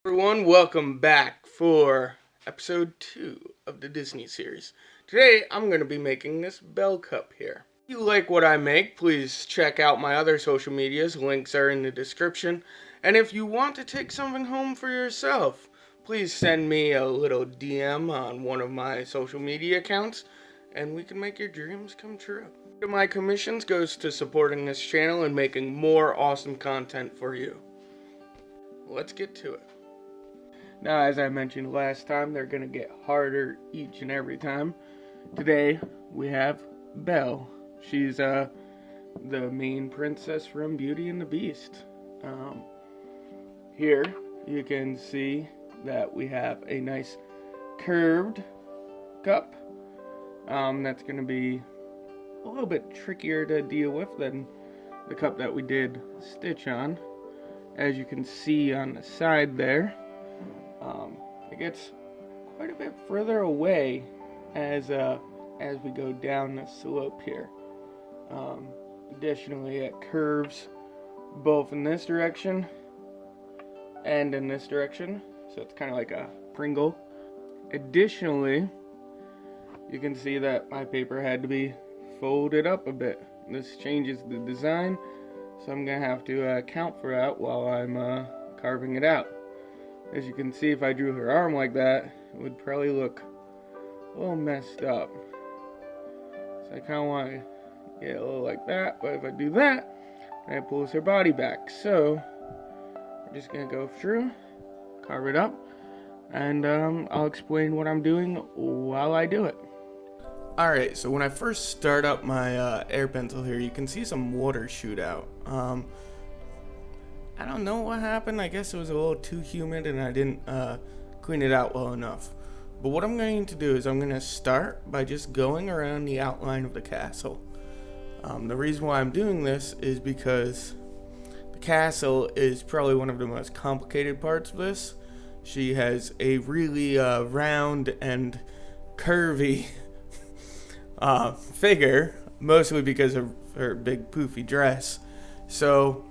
Everyone, welcome back for episode 2 of the Disney series. Today, I'm going to be making this Belle cup here. If you like what I make, please check out my other social medias. Links are in the description. And if you want to take something home for yourself, please send me a little DM on one of my social media accounts, and we can make your dreams come true. One of my commissions goes to supporting this channel and making more awesome content for you. Let's get to it. Now, as I mentioned last time, they're going to get harder each and every time. Today, we have Belle. She's the main princess from Beauty and the Beast. Here, you can see that we have a nice curved cup. That's going to be a little bit trickier to deal with than the cup that we did stitch on. As you can see on the side there, it gets quite a bit further away as we go down the slope here. Additionally, it curves both in this direction and in this direction, so it's kind of like a Pringle. Additionally, you can see that my paper had to be folded up a bit. This changes the design, so I'm going to have to account for that while I'm carving it out. As you can see, if I drew her arm like that, it would probably look a little messed up. So I kind of want to get a little like that, but if I do that, then it pulls her body back. So I'm just going to go through, carve it up, and I'll explain what I'm doing while I do it. Alright, so when I first start up my air pencil here, you can see some water shoot out. I don't know what happened. I guess it was a little too humid and I didn't clean it out well enough. But what I'm going to do is I'm going to start by just going around the outline of the castle. The reason why I'm doing this is because the castle is probably one of the most complicated parts of this. She has a really round and curvy figure, mostly because of her big poofy dress. So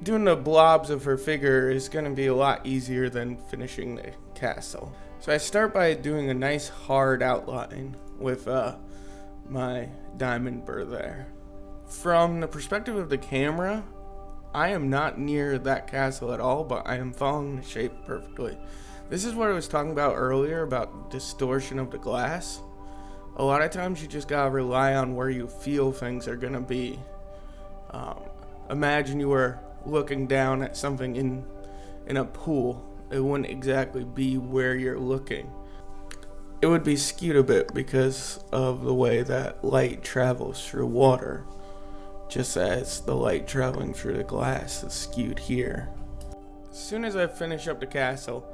doing the blobs of her figure is going to be a lot easier than finishing the castle. So I start by doing a nice hard outline with my diamond burr there. From the perspective of the camera, I am not near that castle at all, but I am following the shape perfectly. This is what I was talking about earlier about distortion of the glass. A lot of times you just gotta rely on where you feel things are gonna be. Imagine you were looking down at something in a pool. It wouldn't exactly be where you're looking. It would be skewed a bit because of the way that light travels through water, just as the light traveling through the glass is skewed here. As soon as I finish up the castle,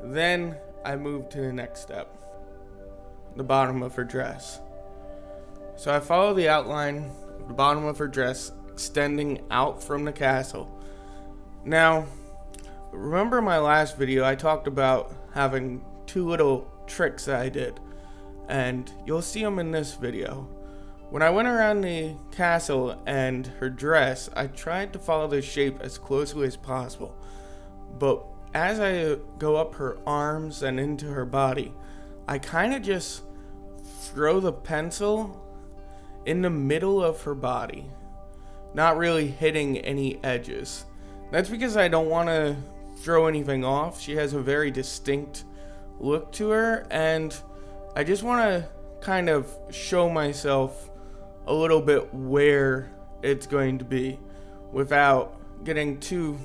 then I move to the next step, the bottom of her dress. So I follow the outline of the bottom of her dress extending out from the castle. Now, remember my last video, I talked about having two little tricks that I did, and you'll see them in this video. When I went around the castle and her dress, I tried to follow the shape as closely as possible, but as I go up her arms and into her body, I kind of just throw the pencil in the middle of her body, not really hitting any edges. That's because I don't want to throw anything off. She has a very distinct look to her, and I just want to kind of show myself a little bit where it's going to be without getting too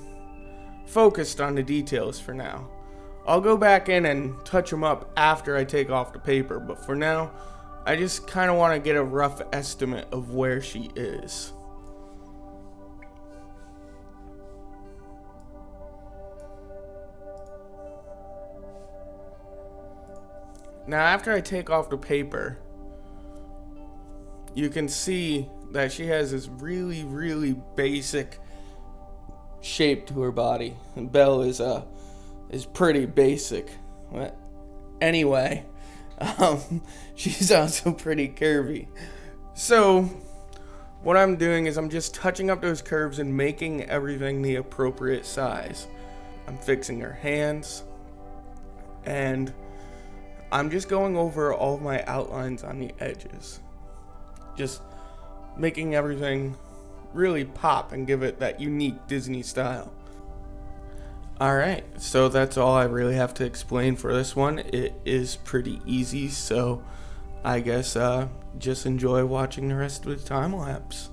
focused on the details for now. I'll go back in and touch them up after I take off the paper, but for now, I just kind of want to get a rough estimate of where she is. Now, after I take off the paper, you can see that she has this really, really basic shape to her body. And Belle is pretty basic. But anyway, she's also pretty curvy. So what I'm doing is I'm just touching up those curves and making everything the appropriate size. I'm fixing her hands, and I'm just going over all of my outlines on the edges. Just making everything really pop and give it that unique Disney style. Alright, so that's all I really have to explain for this one. It is pretty easy, so I guess just enjoy watching the rest of the time lapse.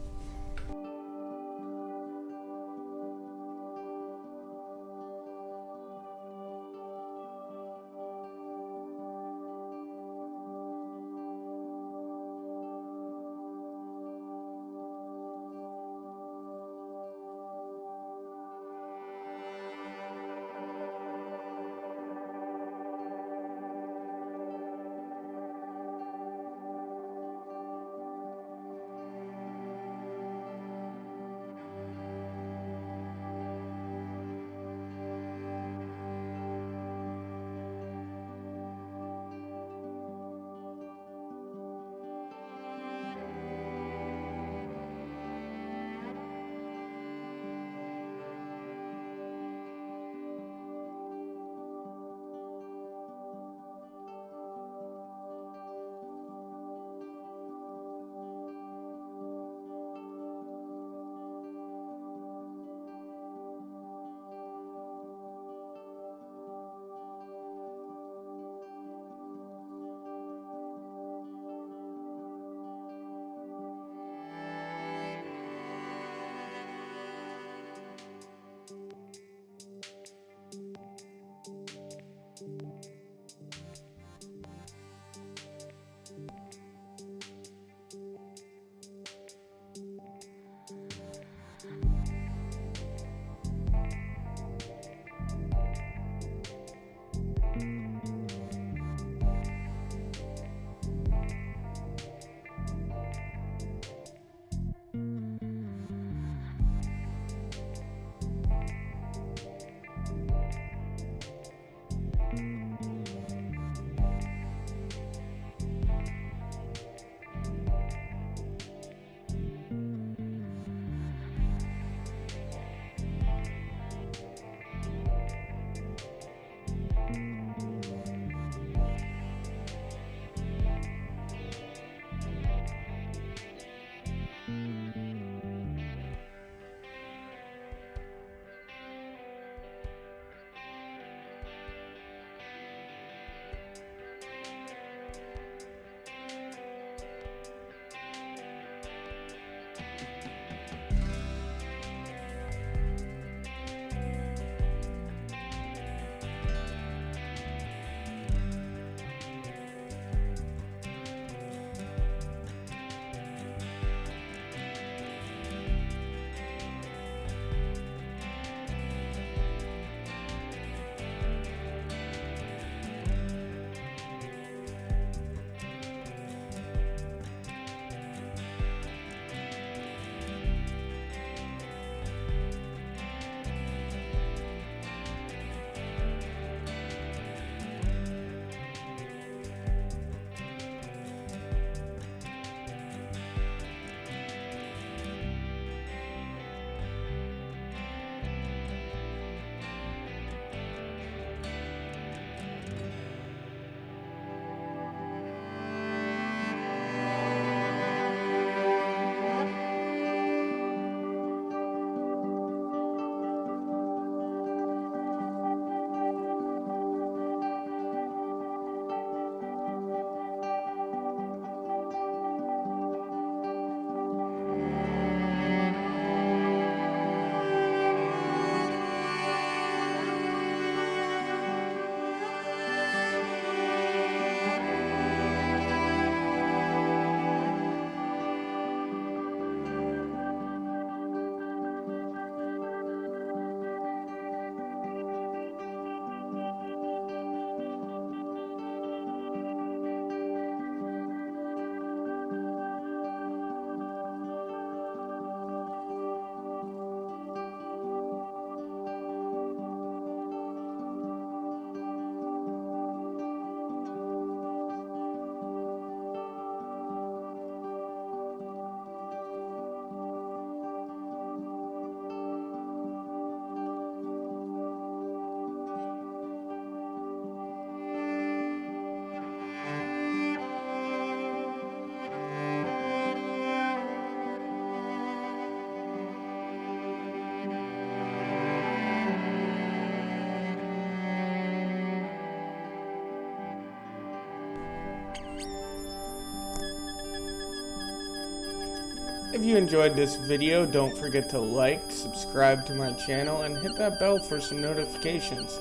If you enjoyed this video, don't forget to like, subscribe to my channel, and hit that bell for some notifications.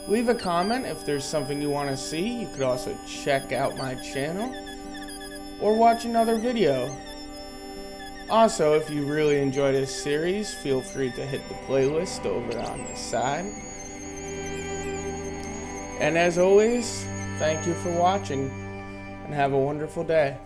Leave a comment if there's something you want to see. You could also check out my channel or watch another video. Also, if you really enjoy this series, feel free to hit the playlist over on the side. And as always, thank you for watching and have a wonderful day.